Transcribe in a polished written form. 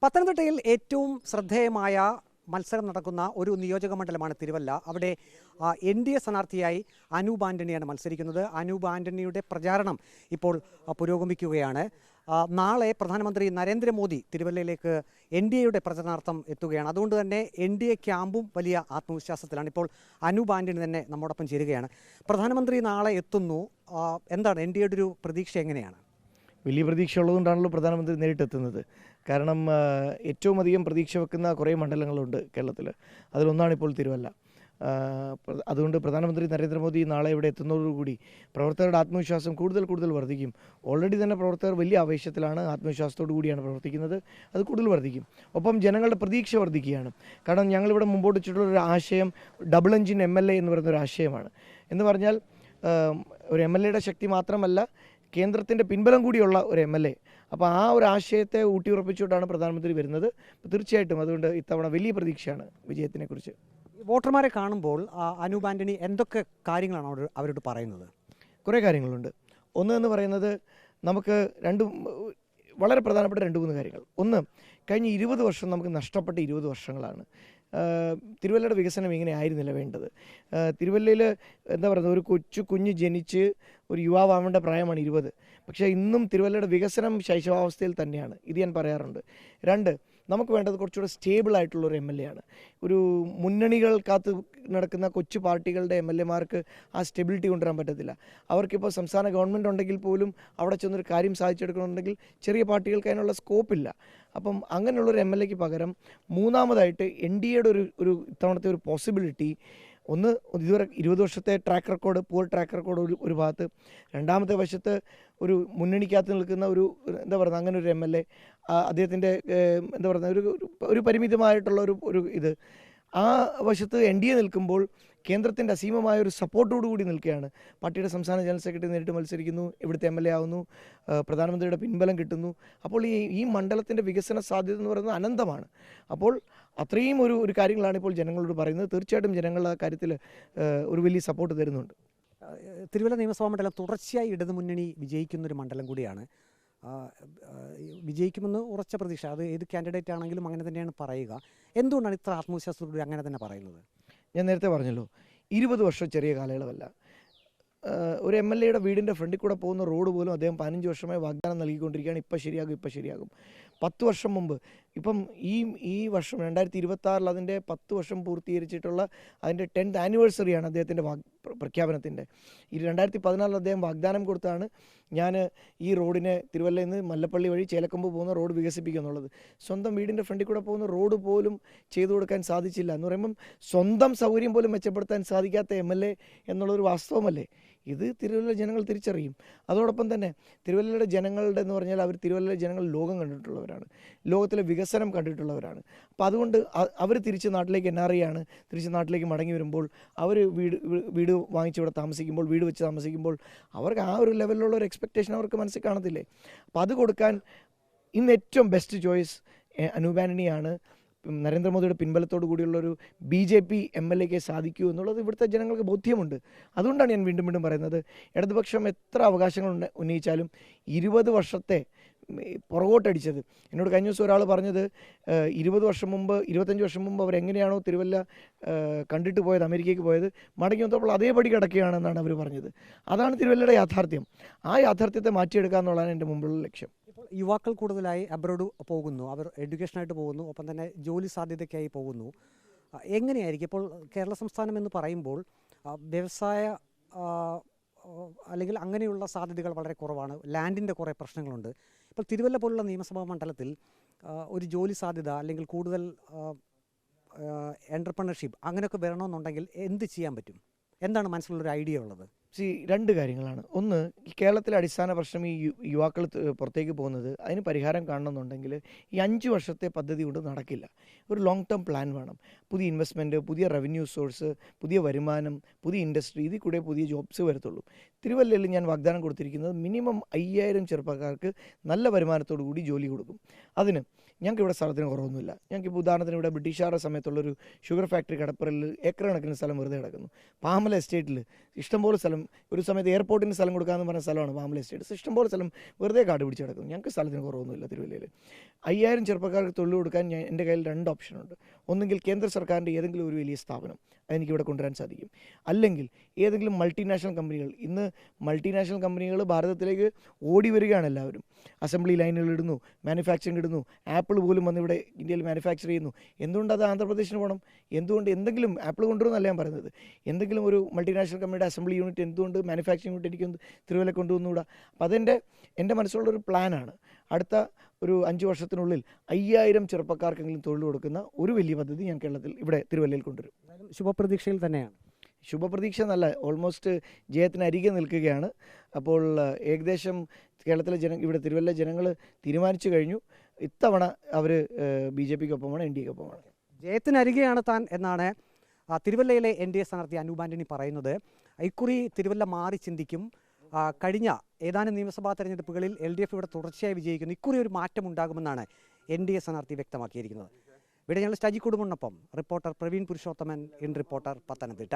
പത്തനംതിട്ടയിൽ ഏറ്റവും ശ്രദ്ധേയമായ മത്സരം നടക്കുന്ന ഒരു നിയോജക മണ്ഡലമാണ് തിരുവല്ല. അവിടെ NDA സ്ഥാനാർത്ഥിയായി അനൂപ് ആന്റണിയാണ് മത്സരിക്കുന്നത്. അനൂപ് ആന്റണിയുടെ പ്രചാരണം ഇപ്പോൾ പുരോഗമിക്കുകയാണ്. നാളെ പ്രധാനമന്ത്രി നരേന്ദ്രമോദി തിരുവല്ലയിലേക്ക് NDAയുടെ പ്രചരണാർത്ഥം എത്തുകയാണ്. അതുകൊണ്ട് തന്നെ NDA ക്യാമ്പും വലിയ ആത്മവിശ്വാസത്തിലാണ്. ഇപ്പോൾ അനൂപ് ആന്റണി തന്നെ നമ്മോടൊപ്പം ചേരുകയാണ്. പ്രധാനമന്ത്രി നാളെ എത്തുന്നു. എന്താണ് NDAയുടെ ഒരു പ്രതീക്ഷ എങ്ങനെയാണ്? വലിയ പ്രതീക്ഷ ഉള്ളതുകൊണ്ടാണല്ലോ പ്രധാനമന്ത്രി നേരിട്ടെത്തുന്നത്. കാരണം ഏറ്റവും അധികം പ്രതീക്ഷ വെക്കുന്ന കുറേ മണ്ഡലങ്ങളുണ്ട് കേരളത്തിൽ. അതിലൊന്നാണിപ്പോൾ തിരുവല്ല. അതുകൊണ്ട് പ്രധാനമന്ത്രി നരേന്ദ്രമോദി നാളെ ഇവിടെ എത്തുന്നതോടുകൂടി പ്രവർത്തകരുടെ ആത്മവിശ്വാസം കൂടുതൽ വർദ്ധിക്കും. ഓൾറെഡി തന്നെ പ്രവർത്തകർ വലിയ ആവേശത്തിലാണ്, ആത്മവിശ്വാസത്തോടു കൂടിയാണ് പ്രവർത്തിക്കുന്നത്. അത് കൂടുതൽ വർദ്ധിക്കും. ഒപ്പം ജനങ്ങളുടെ പ്രതീക്ഷ വർദ്ധിക്കുകയാണ്. കാരണം ഞങ്ങളിവിടെ മുമ്പോട്ട് വെച്ചിട്ടുള്ളൊരു ആശയം ഡബിൾ എഞ്ചിൻ MLA എന്ന് പറയുന്നൊരു ആശയമാണ്. എന്ന് പറഞ്ഞാൽ ഒരു MLAയുടെ ശക്തി മാത്രമല്ല, കേന്ദ്രത്തിൻ്റെ പിൻബലം കൂടിയുള്ള ഒരു MLA. അപ്പോൾ ആ ഒരു ആശയത്തെ ഊട്ടിയുറപ്പിച്ചുകൊണ്ടാണ് പ്രധാനമന്ത്രി വരുന്നത്. തീർച്ചയായിട്ടും അതുകൊണ്ട് ഇത്തവണ വലിയ പ്രതീക്ഷയാണ് വിജയത്തിനെക്കുറിച്ച്. വോട്ടർമാരെ കാണുമ്പോൾ അനൂപ് ആന്റണി എന്തൊക്കെ കാര്യങ്ങളാണ് അവരോട് പറയുന്നത്? കുറേ കാര്യങ്ങളുണ്ട്. ഒന്ന് എന്ന് പറയുന്നത് നമുക്ക് വളരെ പ്രധാനപ്പെട്ട 2-3 കാര്യങ്ങൾ. ഒന്ന്, കഴിഞ്ഞ 20 വർഷം നമുക്ക് നഷ്ടപ്പെട്ട 20 വർഷങ്ങളാണ്. തിരുവല്ലയുടെ വികസനം ഇങ്ങനെ ആയിരുന്നില്ല വേണ്ടത്. തിരുവല്ലയിൽ എന്താ പറയുന്നത്, ഒരു കുഞ്ഞ് ജനിച്ച് ഒരു യുവാവാവേണ്ട പ്രായമാണ് 20. പക്ഷേ ഇന്നും തിരുവല്ലയുടെ വികസനം ശൈശവാവസ്ഥയിൽ തന്നെയാണ്. ഇത് ഞാൻ പറയാറുണ്ട്. 2, നമുക്ക് വേണ്ടത് കുറച്ചുകൂടെ സ്റ്റേബിളായിട്ടുള്ളൊരു MLA ആണ്. ഒരു മുന്നണികൾ കാത്ത് നടക്കുന്ന കൊച്ചു പാർട്ടികളുടെ MLAമാർക്ക് ആ സ്റ്റെബിലിറ്റി കൊണ്ടുവരാൻ പറ്റത്തില്ല. അവർക്കിപ്പോൾ സംസ്ഥാന ഗവൺമെൻറ് ഉണ്ടെങ്കിൽ പോലും അവിടെ ചെന്നൊരു കാര്യം സാധിച്ചെടുക്കണമെന്നുണ്ടെങ്കിൽ ചെറിയ പാർട്ടികൾക്ക് അതിനുള്ള സ്കോപ്പില്ല. അപ്പം അങ്ങനെയുള്ളൊരു MLAക്ക് പകരം മൂന്നാമതായിട്ട് NDAയുടെ ഒരു ഇത്തവണത്തെ ഒരു പോസിബിലിറ്റി, ഒന്ന്, ഇതുവരെ 20 വർഷത്തെ പുവർ ട്രാക്ക് റെക്കോർഡ് ഒരു ഭാഗത്ത്, രണ്ടാമത്തെ വശത്ത് ഒരു മുന്നണിക്കകത്ത് നിൽക്കുന്ന എന്താ പറയുക, അങ്ങനെ ഒരു MLA, അദ്ദേഹത്തിൻ്റെ എന്താ പറയുക, ഒരു പരിമിതമായിട്ടുള്ള ഇത് ആ വശത്ത് NDA നിൽക്കുമ്പോൾ കേന്ദ്രത്തിൻ്റെ അസീമമായ ഒരു സപ്പോർട്ടോടുകൂടി നിൽക്കുകയാണ്. പാർട്ടിയുടെ സംസ്ഥാന ജനറൽ സെക്രട്ടറി നേരിട്ട് മത്സരിക്കുന്നു, ഇവിടുത്തെ MLA ആവുന്നു, പ്രധാനമന്ത്രിയുടെ പിൻബലം കിട്ടുന്നു. അപ്പോൾ ഈ മണ്ഡലത്തിൻ്റെ വികസന സാധ്യത എന്ന് പറയുന്നത് അനന്തമാണ്. അപ്പോൾ അത്രയും ഒരു കാര്യങ്ങളാണ് ഇപ്പോൾ ജനങ്ങളോട് പറയുന്നത്. തീർച്ചയായിട്ടും ജനങ്ങളുടെ കാര്യത്തിൽ ഒരു വലിയ സപ്പോർട്ട് തരുന്നുണ്ട്. തിരുവല്ല നിയമസഭാ മണ്ഡലം തുടർച്ചയായി ഇടതുമുന്നണി വിജയിക്കുന്നൊരു മണ്ഡലം കൂടിയാണ്. വിജയിക്കുമെന്ന് ഉറച്ച പ്രതീക്ഷ, അത് ഏത് കാൻഡിഡേറ്റ് ആണെങ്കിലും അങ്ങനെ തന്നെയാണ് പറയുക. എന്തുകൊണ്ടാണ് ഇത്ര ആത്മവിശ്വാസത്തോടുകൂടി അങ്ങനെ തന്നെ പറയുന്നത്? ഞാൻ നേരത്തെ പറഞ്ഞല്ലോ, 20 വർഷം ചെറിയ കാലയളവല്ല. ഒരു MLAയുടെ വീടിൻ്റെ ഫ്രണ്ടിൽ കൂടെ പോകുന്ന റോഡ് പോലും അദ്ദേഹം 15 വർഷമായി വാഗ്ദാനം നൽകിക്കൊണ്ടിരിക്കുകയാണ്. ഇപ്പം ശരിയാകും. 10 വർഷം മുമ്പ്, ഇപ്പം ഈ വർഷം 2026 അതിൻ്റെ 10 വർഷം പൂർത്തീകരിച്ചിട്ടുള്ള അതിൻ്റെ 10th ആനിവേഴ്സറിയാണ് അദ്ദേഹത്തിൻ്റെ പ്രഖ്യാപനത്തിൻ്റെ. 2014 അദ്ദേഹം വാഗ്ദാനം കൊടുത്താണ് ഞാൻ ഈ റോഡിനെ തിരുവല്ലയിൽ നിന്ന് മല്ലപ്പള്ളി വഴി ചേലക്കമ്പ് പോകുന്ന റോഡ് വികസിപ്പിക്കുക എന്നുള്ളത്. സ്വന്തം വീടിൻ്റെ ഫ്രണ്ടിൽ കൂടെ പോകുന്ന റോഡ് പോലും ചെയ്തു കൊടുക്കാൻ സാധിച്ചില്ല എന്ന് പറയുമ്പം സ്വന്തം സൗകര്യം പോലും മെച്ചപ്പെടുത്താൻ സാധിക്കാത്ത MLA എന്നുള്ളൊരു വാസ്തവമല്ലേ? ഇത് തിരുവല്ല ജനങ്ങൾ തിരിച്ചറിയും. അതോടൊപ്പം തന്നെ തിരുവല്ലയുടെ ജനങ്ങളുടെ എന്ന് പറഞ്ഞാൽ തിരുവല്ലയിലെ ജനങ്ങൾ ലോകം കണ്ടിട്ടുള്ളവരാണ്, ലോകത്തിലെ വികസനം കണ്ടിട്ടുള്ളവരാണ്. അപ്പോൾ അതുകൊണ്ട് അവർ തിരിച്ച് നാട്ടിലേക്ക് NRI ആണ്, തിരിച്ച് നാട്ടിലേക്ക് മടങ്ങി വരുമ്പോൾ അവർ വീട് വാങ്ങിച്ച് ഇവിടെ താമസിക്കുമ്പോൾ, വീട് വെച്ച് താമസിക്കുമ്പോൾ അവർക്ക് ആ ഒരു ലെവലിലുള്ള ഒരു എക്സ്പെക്റ്റേഷൻ അവർക്ക് മനസ്സിൽ കാണത്തില്ലേ? അപ്പോൾ അത് കൊടുക്കാൻ ഇന്ന് ഏറ്റവും ബെസ്റ്റ് ചോയ്സ് അനൂപ് ആന്റണിയാണ്. നരേന്ദ്രമോദിയുടെ പിൻബലത്തോടു കൂടിയുള്ളൊരു BJP MLAക്ക് സാധിക്കൂ എന്നുള്ളത് ഇവിടുത്തെ ജനങ്ങൾക്ക് ബോധ്യമുണ്ട്. അതുകൊണ്ടാണ് ഞാൻ വീണ്ടും പറയുന്നത്, ഇടതുപക്ഷം എത്ര അവകാശങ്ങൾ ഉന്നയിച്ചാലും 20 വർഷത്തെ പുറകോട്ടടിച്ചത്. എന്നോട് കഴിഞ്ഞ ദിവസം ഒരാൾ പറഞ്ഞത്, 25 വർഷം മുമ്പ് അവരെങ്ങനെയാണോ തിരുവല്ല കണ്ടിട്ട് പോയത്, അമേരിക്കയ്ക്ക് പോയത്, മടങ്ങി വന്നപ്പോൾ അതേപടി കിടക്കുകയാണെന്നാണ് അവർ പറഞ്ഞത്. അതാണ് തിരുവല്ലയുടെ യാഥാർത്ഥ്യം. ആ യാഥാർത്ഥ്യത്തെ മാറ്റിയെടുക്കുക എന്നുള്ളതാണ് എൻ്റെ മുമ്പുള്ള ലക്ഷ്യം. യുവാക്കൾ കൂടുതലായി അബ്രോഡ് പോകുന്നു, അവർ എഡ്യൂക്കേഷനായിട്ട് പോകുന്നു, ഒപ്പം തന്നെ ജോലി സാധ്യതയ്ക്കായി പോകുന്നു. എങ്ങനെയായിരിക്കും ഇപ്പോൾ കേരള സംസ്ഥാനം എന്ന് പറയുമ്പോൾ വ്യവസായ അല്ലെങ്കിൽ അങ്ങനെയുള്ള സാധ്യതകൾ വളരെ കുറവാണ്, ലാൻഡിൻ്റെ കുറേ പ്രശ്നങ്ങളുണ്ട്. ഇപ്പോൾ തിരുവല്ല പോലുള്ള നിയമസഭാ മണ്ഡലത്തിൽ ഒരു ജോലി സാധ്യത അല്ലെങ്കിൽ കൂടുതൽ എൻ്റർപ്രണർഷിപ്പ് അങ്ങനെയൊക്കെ വരണമെന്നുണ്ടെങ്കിൽ എന്ത് ചെയ്യാൻ പറ്റും? എന്താണ് മനസ്സിലുള്ളൊരു ഐഡിയ ഉള്ളത്? 2 കാര്യങ്ങളാണ്. ഒന്ന്, കേരളത്തിലെ അടിസ്ഥാന പ്രശ്നം ഈ യുവാക്കൾ പുറത്തേക്ക് പോകുന്നത്. അതിന് പരിഹാരം കാണണമെന്നുണ്ടെങ്കിൽ ഈ 5 വർഷത്തെ പദ്ധതി കൊണ്ട് നടക്കില്ല. ഒരു ലോങ് ടേം പ്ലാൻ വേണം. പുതിയ ഇൻവെസ്റ്റ്മെൻറ്റ്, പുതിയ റവന്യൂ സോഴ്സ്, പുതിയ വരുമാനം, പുതിയ ഇൻഡസ്ട്രി, ഇതിൽ കൂടെ പുതിയ ജോബ്സ് വരത്തുള്ളൂ. തിരുവല്ലയിൽ ഞാൻ വാഗ്ദാനം കൊടുത്തിരിക്കുന്നത് മിനിമം 5000 ചെറുപ്പക്കാർക്ക് നല്ല വരുമാനത്തോടു കൂടി ജോലി കൊടുക്കും. അതിന് ഞങ്ങൾക്ക് ഇവിടെ സ്ഥലത്തിന് കുറവൊന്നുമില്ല. ഞങ്ങൾക്കിപ്പോൾ ഉദാഹരണത്തിന് ഇവിടെ ബ്രിട്ടീഷുകാരുടെ സമയത്തുള്ളൊരു ഷുഗർ ഫാക്ടറി കടപ്പുറയിൽ ഏക്കർ കണക്കിന് സ്ഥലം വെറുതെ കിടക്കുന്നു. പാമല എസ്റ്റേറ്റിൽ ഇഷ്ടംപോലെ സ്ഥലം, ഒരു സമയത്ത് എയർപോർട്ടിന് സ്ഥലം കൊടുക്കാമെന്ന് പറഞ്ഞ സ്ഥലമാണ് പാമല എസ്റ്റേറ്റ്. ഇഷ്ടംപോലെ സ്ഥലം വെറുതെ കാട് പിടിച്ച് കിടക്കുന്നു. ഞങ്ങൾക്ക് സ്ഥലത്തിന് കുറവൊന്നുമില്ല തിരുവല്ലയിൽ. 5000 ചെറുപ്പക്കാർക്ക് തൊഴിൽ കൊടുക്കാൻ എൻ്റെ കയ്യിൽ 2 ഓപ്ഷനുണ്ട്. ഒന്നെങ്കിൽ കേന്ദ്ര സർക്കാരിൻ്റെ ഏതെങ്കിലും ഒരു വലിയ സ്ഥാപനം അതെനിക്കിവിടെ കൊണ്ടുവരാൻ സാധിക്കും, അല്ലെങ്കിൽ ഏതെങ്കിലും മൾട്ടിനാഷണൽ കമ്പനികൾ. ഇന്ന് മൾട്ടിനാഷണൽ കമ്പനികൾ ഭാരതത്തിലേക്ക് ഓടി വരികയാണ്. എല്ലാവരും അസംബ്ലി ലൈനുകൾ ഇടുന്നു, മാനുഫാക്ചറിങ് ഇടുന്നു. ആപ്പിൾ പോലും വന്ന് ഇവിടെ ഇന്ത്യയിൽ മാനുഫാക്ചർ ചെയ്യുന്നു. എന്തുകൊണ്ട് അത് ആന്ധ്രാപ്രദേശിന് പോകണം? എന്തുകൊണ്ട് എന്തെങ്കിലും ആപ്പിൾ കൊണ്ടുവരുന്നല്ല ഞാൻ പറയുന്നത്, എന്തെങ്കിലും ഒരു മൾട്ടിനാഷണൽ കമ്പനിയുടെ അസംബ്ലി യൂണിറ്റ് എന്തുകൊണ്ട് മാനുഫാക്ചറിങ് യൂണിറ്റ് എനിക്ക് തിരുവല്ല കൊണ്ടുവന്നുകൂടാ? അപ്പം എൻ്റെ മനസ്സിലുള്ളൊരു പ്ലാനാണ്. അടുത്ത ഒരു 5 വർഷത്തിനുള്ളിൽ 5000 ചെറുപ്പക്കാർക്കെങ്കിലും തൊഴിൽ കൊടുക്കുന്ന ഒരു വലിയ പദ്ധതി ഞാൻ കേരളത്തിൽ ഇവിടെ തിരുവല്ലയിൽ കൊണ്ടുവരും. ശുഭപ്രതീക്ഷയിൽ തന്നെയാണ്. ശുഭപ്രതീക്ഷ എന്നല്ല, ഓൾമോസ്റ്റ് ജയത്തിന് അരികെ നിൽക്കുകയാണ്. അപ്പോൾ ഏകദേശം കേരളത്തിലെ ഇവിടെ തിരുവല്ല ജനങ്ങൾ തീരുമാനിച്ചു കഴിഞ്ഞു, ഇത്തവണ അവർ BJPക്കൊപ്പമാണ്, NDAക്കൊപ്പമാണ്. ജയത്തിനരികെയാണ് താൻ എന്നാണ് തിരുവല്ലയിലെ NDA സ്ഥാനാർത്ഥി അനൂപ് ആന്റണി പറയുന്നത്. ഇക്കുറി തിരുവല്ല മാറി ചിന്തിക്കും. കഴിഞ്ഞ ഏതാനും നിയമസഭാ തെരഞ്ഞെടുപ്പുകളിൽ LDF ഇവിടെ തുടർച്ചയായി വിജയിക്കുന്നു. ഇക്കുറി ഒരു മാറ്റം ഉണ്ടാകുമെന്നാണ് NDA സ്ഥാനാർത്ഥി വ്യക്തമാക്കിയിരിക്കുന്നത്. വീഡിയോ ജേർണലിസ്റ്റ് അജി കുടുംബനൊപ്പം reporter Praveen Purushothaman, in reporter, Pathanamthitta.